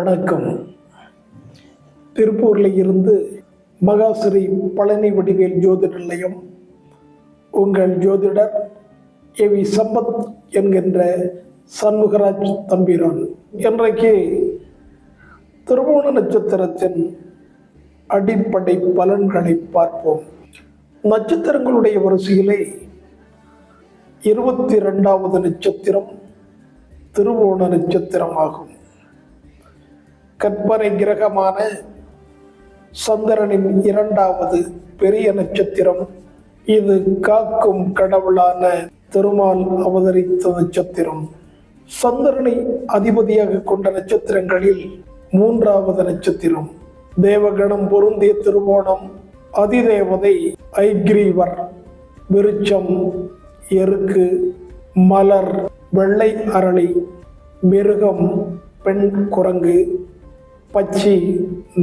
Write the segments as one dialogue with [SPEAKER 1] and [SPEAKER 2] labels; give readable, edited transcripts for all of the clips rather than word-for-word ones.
[SPEAKER 1] வணக்கம். திருப்பூரில் இருந்து மகாஸ்ரீ பழனி வடிவேல் ஜோதிட நிலையம். உங்கள் ஜோதிடர் ஏவி சம்பத் என்கின்ற சண்முகராஜ் தம்பிரான். இன்றைக்கு திருவோண நட்சத்திரத்தின் அடிப்படை பலன்களை பார்ப்போம். நட்சத்திரங்களுடைய வரிசையிலே 22வது நட்சத்திரம் திருவோண நட்சத்திரமாகும். கற்பனை கிரகமான சந்திரனின் 2வது பெரிய நட்சத்திரம். இது காக்கும் கடவுளான திருமால் அவதரித்த நட்சத்திரம். சந்திரனை அதிபதியாக கொண்ட நட்சத்திரங்களில் 3வது நட்சத்திரம். தேவகணம் பொருந்திய திருவோணம். அதிதேவதை ஐக்ரீவர். விருட்சம், எருக்கு, மலர், வெள்ளை அரளி, மிருகம், பெண் குரங்கு, பச்சி,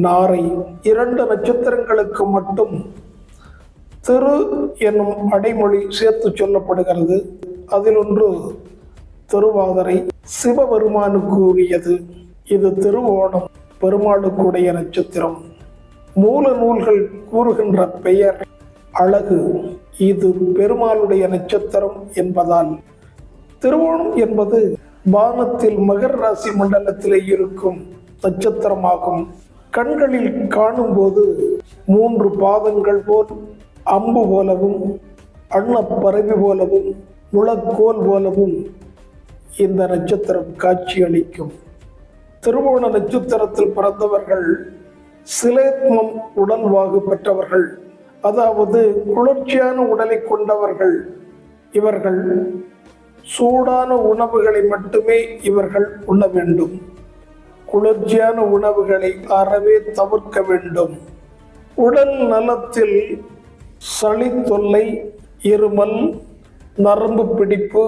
[SPEAKER 1] நாரை. 2 நட்சத்திரங்களுக்கு மட்டும் திரு என்னும் அடைமொழி சேர்த்து சொல்லப்படுகிறது. அதில் ஒன்று திருவாதிரை, சிவபெருமானுக்கு உரியது. இது திருவோணம், பெருமாளுக்குடைய நட்சத்திரம். மூல நூல்கள் கூறுகின்ற பெயர் அழகு. இது பெருமாளுடைய நட்சத்திரம் என்பதால் திருவோணம் என்பது வானத்தில் மகர ராசி மண்டலத்திலே இருக்கும் நட்சத்திரமாகும். கண்களில் காணும்போது 3 பாதங்கள் போல், அம்பு போலவும், அன்னப்பறவை போலவும், முழக்கோல் போலவும் இந்த நட்சத்திரம் காட்சியளிக்கும். திருவோண நட்சத்திரத்தில் பிறந்தவர்கள் சிலேத்மம் உடல்வாகு பெற்றவர்கள், அதாவது குளிர்ச்சியான உடலை கொண்டவர்கள். இவர்கள் சூடான உணவுகளை மட்டுமே இவர்கள் உண்ண வேண்டும். குளிர்ச்சியான உணவுகளை அறவே தவிர்க்க வேண்டும். உடல் நலத்தில் சளி தொல்லை, இருமல், நரம்பு பிடிப்பு,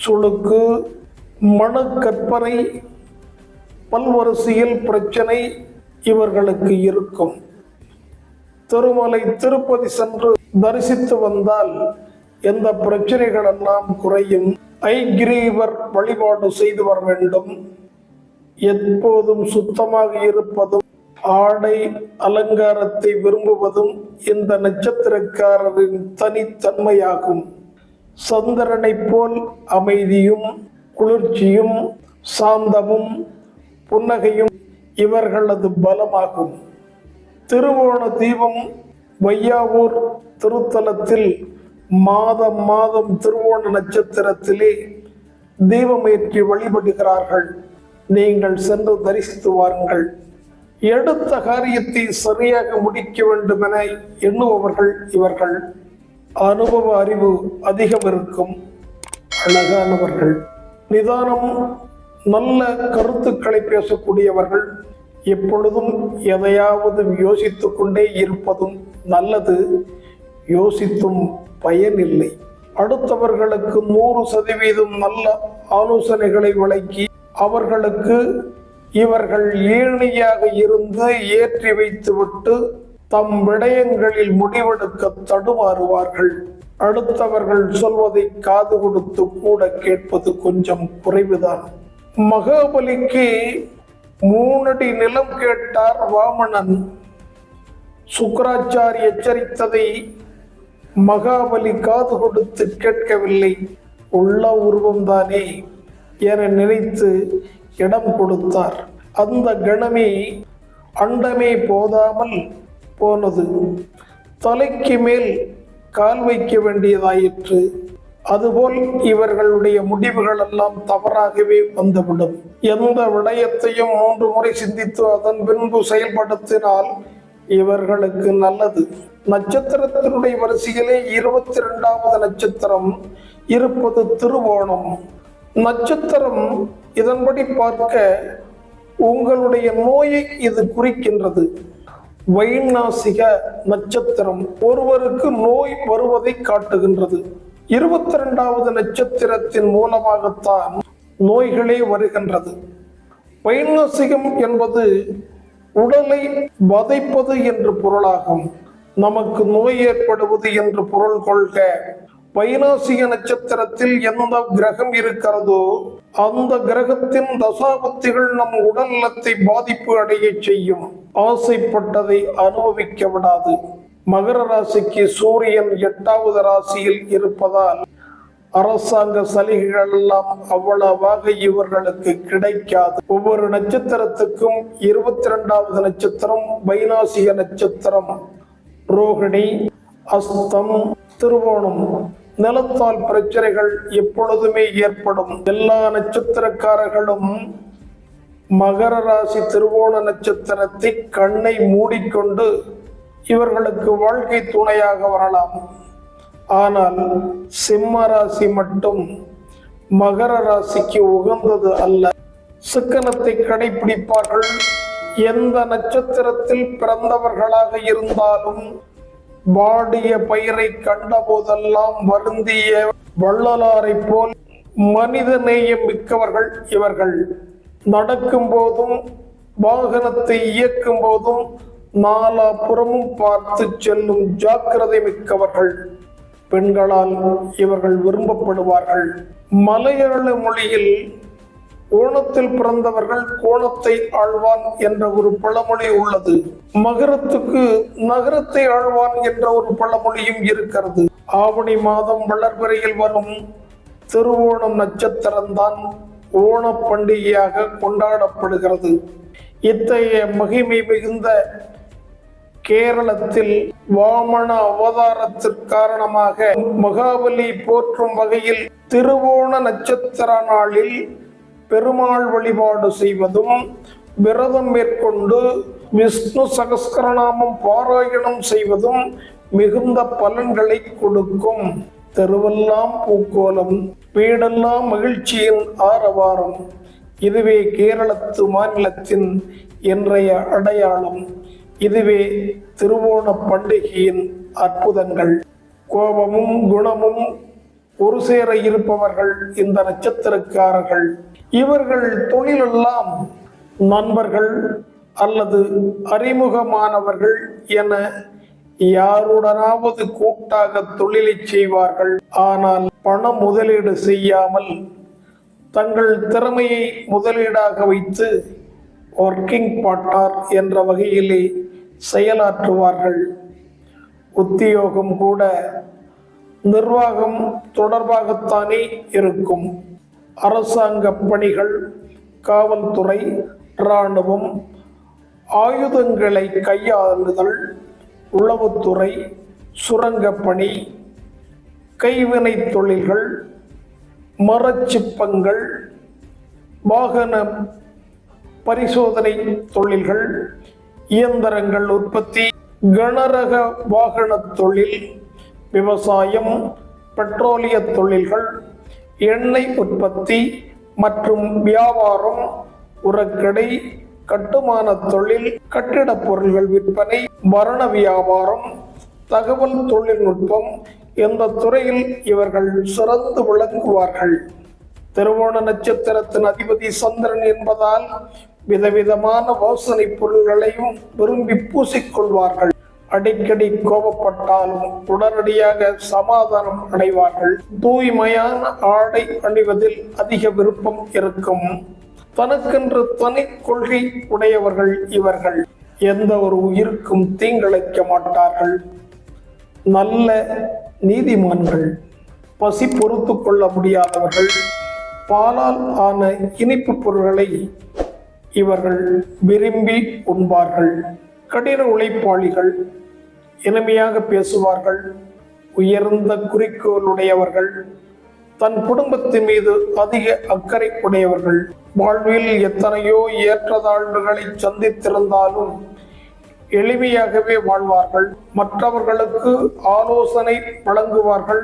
[SPEAKER 1] சுளுக்கு, மனக்கற்பனை, பல்வரிசையில் பிரச்சனை இவர்களுக்கு இருக்கும். திருமலை திருப்பதி சென்று தரிசித்து வந்தால் எந்த பிரச்சனைகள் எல்லாம் குறையும். ஐக்ரீவர் வழிபாடு செய்து வர வேண்டும். எப்போதும் சுத்தமாக இருப்பதும், ஆடை அலங்காரத்தை விரும்புவதும் இந்த நட்சத்திரக்காரரின் தனித்தன்மையாகும். சந்திரனை போல் அமைதியும், குளிர்ச்சியும், சாந்தமும், புன்னகையும் இவர்களது பலமாகும். திருவோண தீபம் வையாவூர் திருத்தலத்தில் மாதம் திருவோண நட்சத்திரத்திலே தீபமேற்றி வழிபடுகிறார்கள். நீங்கள் சென்று தரிசித்து வாருங்கள். எடுத்த காரியத்தை சரியாக முடிக்க வேண்டும் என எண்ணுபவர்கள் இவர்கள். அனுபவ அறிவு அதிகம் இருக்கும், அழகானவர்கள், நிதானம், நல்ல கருத்துக்களை பேசக்கூடியவர்கள். எப்பொழுதும் எதையாவது யோசித்துக் கொண்டே இருப்பதும் நல்லது. யோசித்தும் பயனில்லை. அடுத்தவர்களுக்கு 100% நல்ல ஆலோசனைகளை வழங்கி அவர்களுக்கு இவர்கள் ஏணியாக இருந்து ஏற்றி வைத்துவிட்டு தம் விடயங்களில் முடிவெடுக்க தடுமாறுவார்கள். அடுத்தவர்கள் சொல்வதை காது கொடுத்து கூட கேட்பது கொஞ்சம் குறைவுதான். மகாபலிக்கு 3 அடி நிலம் கேட்டார் வாமனன். சுக்கராச்சாரி எச்சரித்ததை மகாபலி காது கொடுத்து கேட்கவில்லை. உள்ள உருவம்தானே என நினைத்து இடம் கொடுத்தார். அந்த கணமே அண்டமே போதாமல் போனது. தலைக்கு மேல் கால் வைக்க வேண்டியதாயிற்று. அதுபோல் இவர்களுடைய முடிவுகள் எல்லாம் தவறாகவே வந்துவிடும். எந்த விடயத்தையும் 3 முறை சிந்தித்து அதன் பின்பு செயல்படுத்தினால் இவர்களுக்கு நல்லது. நட்சத்திரத்தினுடைய வரிசையிலே 22வது நட்சத்திரம் இருப்பது திருவோணம் நட்சத்திரம். இதன்படி பார்க்க உங்களுடைய நோயை இது குறிக்கின்றது. வைநாசிக நட்சத்திரம் ஒருவருக்கு நோய் வருவதை காட்டுகின்றது. 22வது நட்சத்திரத்தின் மூலமாகத்தான் நோய்களே வருகின்றது. வைநாசிகம் என்பது உடலை வதைப்பது என்று பொருளாகும். நமக்கு நோய் ஏற்படுவது என்று பொருள் கொள்க. வைநாசிக நட்சத்திரத்தில் எந்த கிரகம் இருக்கிறதோ அந்த கிரகத்தின் தசாபத்திகள் நம் உடல் நலத்தை பாதிப்பு அடைய செய்யும். ஆசைப்பட்டதை அனுபவிக்க விடாது. மகர ராசிக்கு சூரியன் 8வது ராசியில் இருப்பதால் அரசாங்க சலுகைகள் எல்லாம் அவ்வளவாக இவர்களுக்கு கிடைக்காது. ஒவ்வொரு நட்சத்திரத்துக்கும் 22வது நட்சத்திரம் வைநாசிக நட்சத்திரம். ரோகிணி, அஸ்தம், திருவோணம் நிலத்தால் பிரச்சனைகள் எப்பொழுதுமே ஏற்படும். எல்லா நட்சத்திரக்காரர்களும் மகர ராசி திருவோண நட்சத்திரத்தை கண்ணை மூடிக்கொண்டு இவர்களுக்கு வாழ்க்கை துணையாக வரலாம். ஆனால் சிம்ம ராசி மட்டும் மகர ராசிக்கு உகந்தது அல்ல. சிக்கனத்தை கடைபிடிப்பார்கள். எந்த நட்சத்திரத்தில் பிறந்தவர்களாக இருந்தாலும் வாடிய பயிரை கண்ட போதெல்லாம் வருந்திய வள்ளலாரை போல் மனித நேயம் மிக்கவர்கள் இவர்கள். நடக்கும் போதும் வாகனத்தை இயக்கும் போதும் நாலாபுறமும் பார்த்து செல்லும் ஜாக்கிரதை மிக்கவர்கள். பெண்களால் இவர்கள் விரும்பப்படுவார்கள். மலையாள மொழியில் ஓணத்தில் பிறந்தவர்கள் கோணத்தை ஆழ்வான் என்ற ஒரு பழமொழி உள்ளது. மகரத்துக்கு நகரத்தை ஆழ்வான் என்ற ஒரு பழமொழியும் இருக்கிறது. ஆவணி மாதம் வளர்பிறையில் வரும் திருவோணம் நட்சத்திரம்தான் ஓண பண்டிகையாக கொண்டாடப்படுகிறது. இத்தகைய மகிமை மிகுந்த கேரளத்தில் வாமன அவதாரத்திற்கு காரணமாக மகாபலி போற்றும் வகையில் திருவோண நட்சத்திர நாளில் பெருமாள் வழிபாடு செய்வதும் விரதம் மேற்கொண்டு விஷ்ணு சகஸ்கரநாமம் பாராயணம் செய்வதும் மிகுந்த பலன்களை கொடுக்கும். தெருவெல்லாம் பூக்கோலம், வீடெல்லாம் மகிழ்ச்சியின் ஆரவாரம். இதுவே கேரளத்து மாநிலத்தின் இன்றைய அடையாளம். இதுவே திருவோண பண்டிகையின் அற்புதங்கள். கோபமும் குணமும் ஒரு சேர இருப்பவர்கள் இந்த நட்சத்திரக்காரர்கள். இவர்கள் தொழிலெல்லாம் நண்பர்கள் அல்லது அறிமுகமானவர்கள் என யாருடனாவது கூட்டாக தொழிலை செய்வார்கள். ஆனால் பண முதலீடு செய்யாமல் தங்கள் திறமையை முதலீடாக வைத்து ஒர்க்கிங் பார்ட்னர் என்ற வகையிலே செயலாற்றுவார்கள். உத்தியோகம் கூட நிர்வாகம் தொடர்பாகத்தானே இருக்கும். அரசாங்க பணிகள், காவல்துறை, இராணுவம், ஆயுதங்களை கையாளுதல், உளவுத்துறை, சுரங்கப்பணி, கைவினை தொழில்கள், மரச்சிற்பங்கள், வாகன பரிசோதனை தொழில்கள், இயந்திரங்கள் உற்பத்தி, கனரக வாகன தொழில், விவசாயம், பெட்ரோலிய தொழில்கள், எண்ணெய் உற்பத்தி மற்றும் வியாபாரம், உரக்கடை, கட்டுமான தொழில், கட்டிடப் பொருள்கள் விற்பனை, மரண வியாபாரம், தகவல் தொழில்நுட்பம் என்ற துறையில் இவர்கள் சிறந்து விளங்குவார்கள். திருவோண நட்சத்திரத்தின் அதிபதி சந்திரன் என்பதால் விதவிதமான வாசனை பொருள்களையும் விரும்பி பூசிக்கொள்வார்கள். அடிக்கடி கோபப்பட்டாலும் உடனடியாக சமாதானம் அடைவார்கள். தூய்மையான ஆடை அணிவதில் அதிக விருப்பம் இருக்கும். தனக்கென்று தனி கொள்கை உடையவர்கள் இவர்கள். எந்த ஒரு உயிருக்கும் தீங்கிழைக்க மாட்டார்கள். நல்ல நீதிமான்கள். பசி பொறுத்து கொள்ள முடியாதவர்கள். பாலால் ஆன இனிப்பு பொருள்களை இவர்கள் விரும்பி உண்பார்கள். கடின உழைப்பாளிகள். இனிமையாக பேசுவார்கள். உயர்ந்த குறிக்கோளுடையவர்கள். தன் குடும்பத்தின் மீது அதிக அக்கறை உடையவர்கள். வாழ்வில் எத்தனையோ ஏற்றத்தாழ்வுகளை சந்தித்திருந்தாலும் எளிமையாகவே வாழ்வார்கள். மற்றவர்களுக்கு ஆலோசனை வழங்குவார்கள்.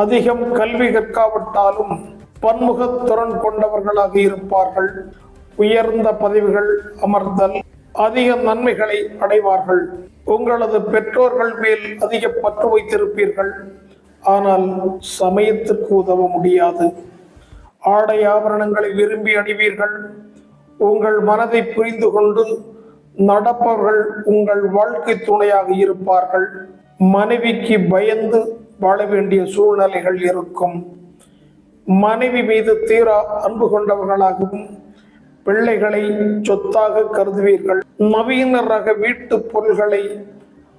[SPEAKER 1] அதிகம் கல்வி கற்காவிட்டாலும் பன்முகத்திறன் கொண்டவர்களாக இருப்பார்கள். உயர்ந்த பதவிகள் அமர்தல், அதிக நன்மைகளை அடைவார்கள். உங்களது பெற்றோர்கள் மேல் அதிக பற்று வைத்திருப்பீர்கள். ஆனால் சமயத்திற்கு உதவ முடியாது. ஆடை ஆபரணங்களை விரும்பி அணிவீர்கள். உங்கள் மனதை புரிந்து கொண்டு நடப்பவர்கள் உங்கள் வாழ்க்கை துணையாக இருப்பார்கள். மனைவிக்கு பயந்து வாழ வேண்டிய சூழ்நிலைகள் இருக்கும். மனைவி மீது தீரா அன்பு கொண்டவர்களாகவும் பிள்ளைகளை சொத்தாக கருதுவீர்கள். நவீன ரக வீட்டு பொருள்களை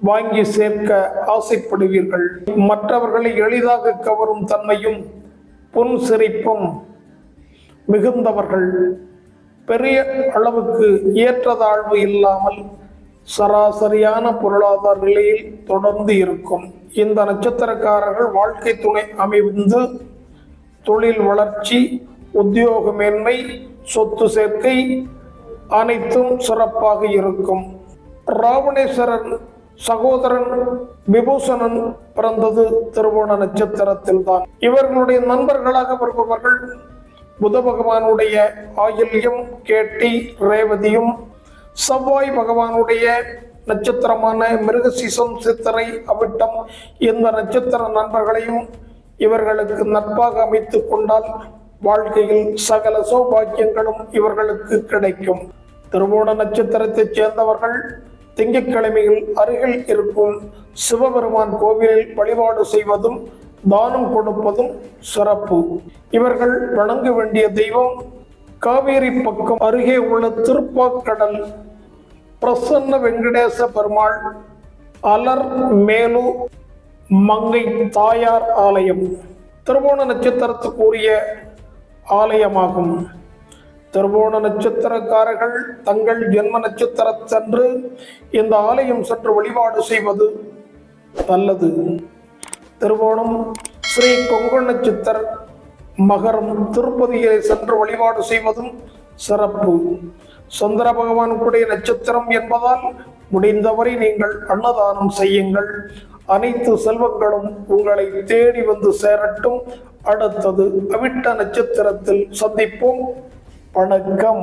[SPEAKER 1] வாங்கி சேர்க்க ஆசைப்படுவீர்கள். மற்றவர்களை எளிதாக கவரும் தன்மையும் புன் சிரிப்பும் மிகுந்தவர்கள். பெரிய அளவுக்கு ஏற்றதாழ்வு இல்லாமல் சராசரியான பொருளாதார நிலையில் தொடர்ந்து இருக்கும். இந்த நட்சத்திரக்காரர்கள் வாழ்க்கை துணை அமைந்து தொழில் வளர்ச்சி, உத்தியோக மேன்மை, சொத்து சேர்க்கை அனைத்தும் சிறப்பாக இருக்கும். ராவணேஸ்வரன் சகோதரன் விபூஷணன் பிறந்தது திருவோண நட்சத்திரத்தில் தான். இவர்களுடைய நண்பர்களாக வருபவர்கள் புத பகவானுடைய ஆயில்யம், கேட்டி, ரேவதியும், செவ்வாய் பகவானுடைய நட்சத்திரமான மிருகசீசம், சித்திரை, அவிட்டம் இந்த நட்சத்திர நண்பர்களையும் இவர்களுக்கு நட்பாக அமைத்து கொண்டால் வாழ்க்கையில் சகல சௌபாக்கியங்களும் இவர்களுக்கு கிடைக்கும். திருவோண நட்சத்திரத்தைச் சேர்ந்தவர்கள் திங்கட்கிழமையில் அருகில் இருக்கும் சிவபெருமான் கோவிலில் வழிபாடு செய்வதும் தானம் கொடுப்பதும் சிறப்பு. இவர்கள் வணங்க வேண்டிய தெய்வம் காவேரி பக்கம் அருகே உள்ள திருப்பாக்கடல் பிரசன்ன வெங்கடேச பெருமாள் அலர் மேலு மங்கை தாயார் ஆலயம் திருவோண நட்சத்திரத்துக்குரிய ஆலயமாகும். திருவோண நட்சத்திரக்காரர்கள் தங்கள் ஜென்ம நட்சத்திரத்தன்று இந்த ஆலயம் சென்று வழிபாடு செய்வது நல்லது. திருவோணம் ஸ்ரீ கொங்கு நட்சத்திர மகரம் திருப்பதியை சென்று வழிபாடு செய்வதும் சிறப்பு. சந்திர பகவானுடைய நட்சத்திரம் என்பதால் முடிந்தவரை நீங்கள் அன்னதானம் செய்யுங்கள். அனைத்து செல்வங்களும் உங்களை தேடி வந்து சேரட்டும். அடுத்தது அவிட்ட நட்சத்திரத்தில் சந்திப்போம். வணக்கம்.